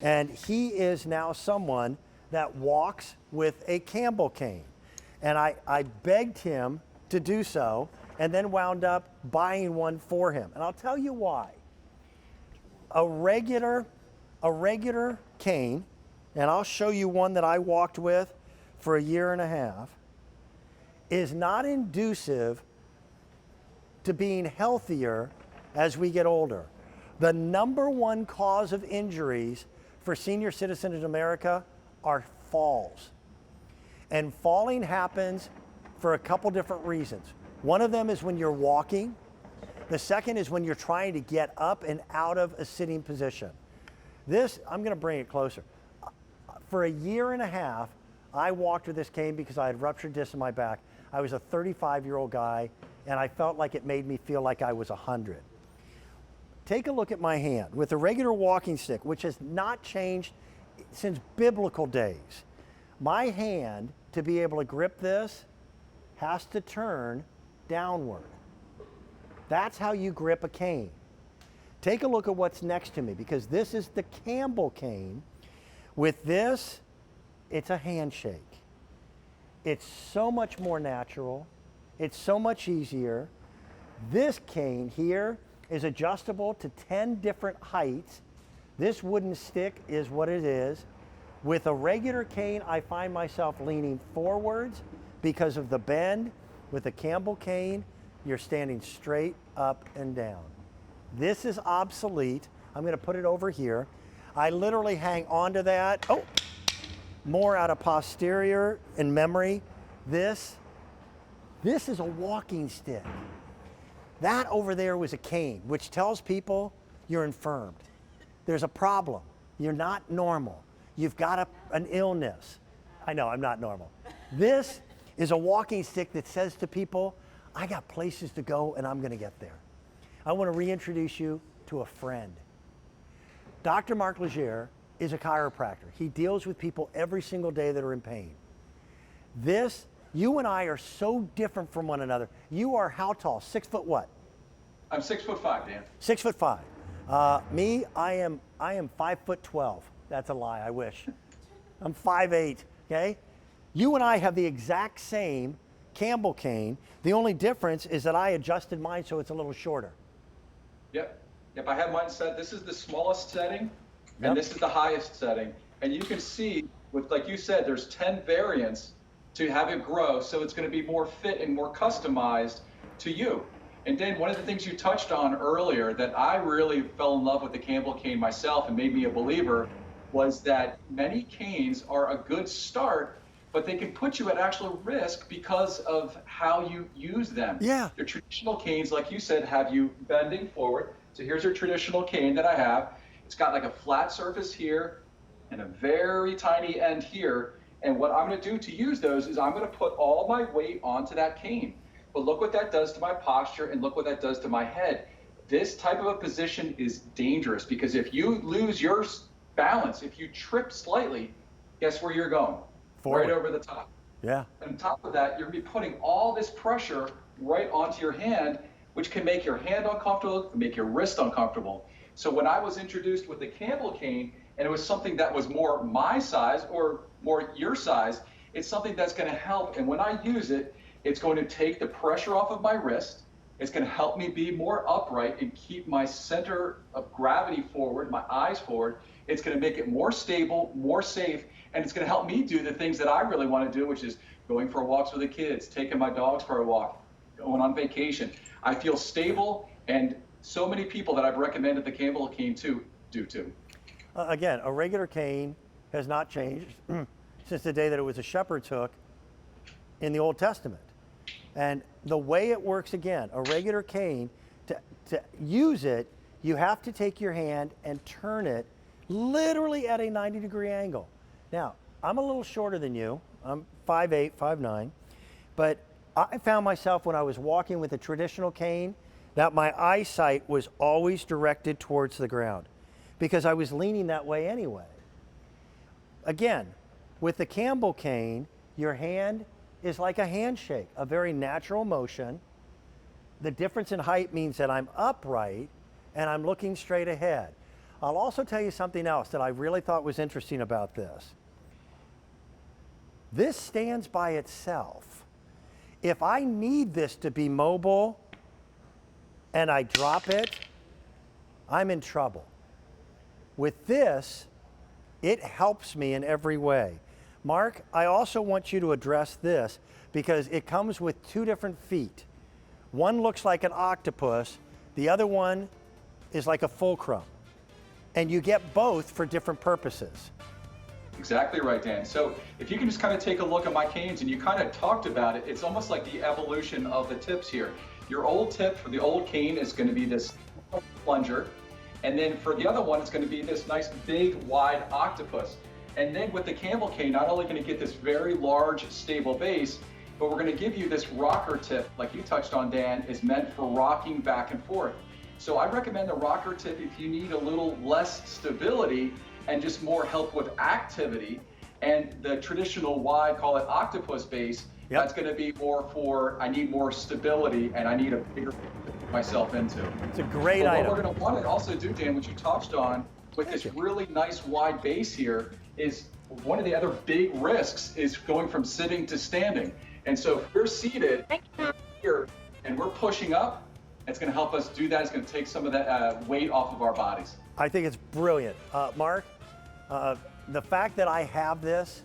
And he is now someone that walks with a Campbell cane. And I begged him to do so and then wound up buying one for him. And I'll tell you why. A regular cane, and I'll show you one that I walked with for a year and a half, is not inducive to being healthier as we get older. The number one cause of injuries for senior citizens in America are falls. And falling happens for a couple different reasons. One of them is when you're walking. The second is when you're trying to get up and out of a sitting position. This, I'm gonna bring it closer. For a year and a half, I walked with this cane because I had ruptured discs in my back. I was a 35-year-old guy, and I felt like it made me feel like I was 100. Take a look at my hand. With a regular walking stick, which has not changed since biblical days, my hand, to be able to grip this, has to turn downward. That's how you grip a cane. Take a look at what's next to me, because this is the Campbell cane. With this, it's a handshake. It's so much more natural. It's so much easier. This cane here is adjustable to 10 different heights. This wooden stick is what it is. With a regular cane, I find myself leaning forwards because of the bend. With a Campbell cane, you're standing straight up and down. This is obsolete. I'm gonna put it over here. I literally hang onto that. Oh, more out of posterior and memory. This is a walking stick. That over there was a cane, which tells people you're infirmed. There's a problem. You're not normal. You've got an illness. I know, I'm not normal. This is a walking stick that says to people, I got places to go and I'm gonna get there. I wanna reintroduce you to a friend. Dr. Mark Legere is a chiropractor. He deals with people every single day that are in pain. This, you and I are so different from one another. You are how tall? 6 foot what? I'm 6'5", Dan. 6'5". Me, I am 5'12". That's a lie, I wish. I'm 5'8", okay? You and I have the exact same Campbell cane. The only difference is that I adjusted mine so it's a little shorter. Yep. I have mine set. This is the smallest setting, and Yep. this is the highest setting. And you can see, with like you said, there's 10 variants to have it grow, so it's going to be more fit and more customized to you. And Dan, one of the things you touched on earlier that I really fell in love with the Campbell cane myself and made me a believer was that many canes are a good start, but they can put you at actual risk because of how you use them. Yeah. The traditional canes, like you said, have you bending forward. So here's your traditional cane that I have. It's got like a flat surface here and a very tiny end here. And what I'm going to do to use those is I'm going to put all my weight onto that cane. But look what that does to my posture and look what that does to my head. This type of a position is dangerous because if you lose your balance, if you trip slightly, guess where you're going? Forward. Right over the top. Yeah. And on top of that, you're going to be putting all this pressure right onto your hand, which can make your hand uncomfortable, can make your wrist uncomfortable. So when I was introduced with the Campbell cane, and it was something that was more my size or more your size, it's something that's going to help. And when I use it, it's going to take the pressure off of my wrist. It's going to help me be more upright and keep my center of gravity forward, my eyes forward. It's going to make it more stable, more safe, and it's going to help me do the things that I really want to do, which is going for walks with the kids, taking my dogs for a walk, going on vacation. I feel stable, and so many people that I've recommended the Campbell cane to do too. Again, a regular cane has not changed since the day that it was a shepherd's hook in the Old Testament. And the way it works, again, a regular cane, to use it, you have to take your hand and turn it literally at a 90-degree angle. Now, I'm a little shorter than you. I'm 5'8", 5'9", but I found myself when I was walking with a traditional cane that my eyesight was always directed towards the ground because I was leaning that way anyway. Again, with the Campbell cane, your hand is like a handshake, a very natural motion. The difference in height means that I'm upright and I'm looking straight ahead. I'll also tell you something else that I really thought was interesting about this. This stands by itself. If I need this to be mobile and I drop it, I'm in trouble. With this, it helps me in every way. Mark, I also want you to address this because it comes with two different feet. One looks like an octopus, the other one is like a fulcrum. And you get both for different purposes. Exactly right, Dan. So if you can just kind of take a look at my canes, and you kind of talked about it, it's almost like the evolution of the tips here. Your old tip for the old cane is going to be this plunger. And then for the other one, it's going to be this nice big wide octopus. And then with the Campbell cane, not only going to get this very large stable base, but we're going to give you this rocker tip, like you touched on, Dan, is meant for rocking back and forth. So I recommend the rocker tip if you need a little less stability and just more help with activity. And the traditional wide, call it octopus base, that's going to be more for, I need more stability and I need a bigger to put myself into. It's a great But item. what we're going to want to also do, Dan, which you touched on, with this really nice wide base here, is one of the other big risks is going from sitting to standing. And so if we're seated here and we're pushing up, it's going to help us do that. It's going to take some of that weight off of our bodies. I think it's brilliant. Mark, the fact that I have this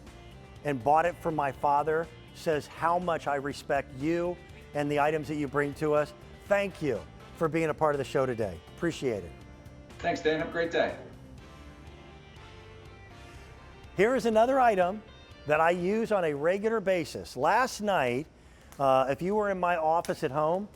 and bought it from my father says how much I respect you and the items that you bring to us. Thank you for being a part of the show today. Appreciate it. Thanks, Dan. Have a great day. Here is another item that I use on a regular basis. Last night, if you were in my office at home,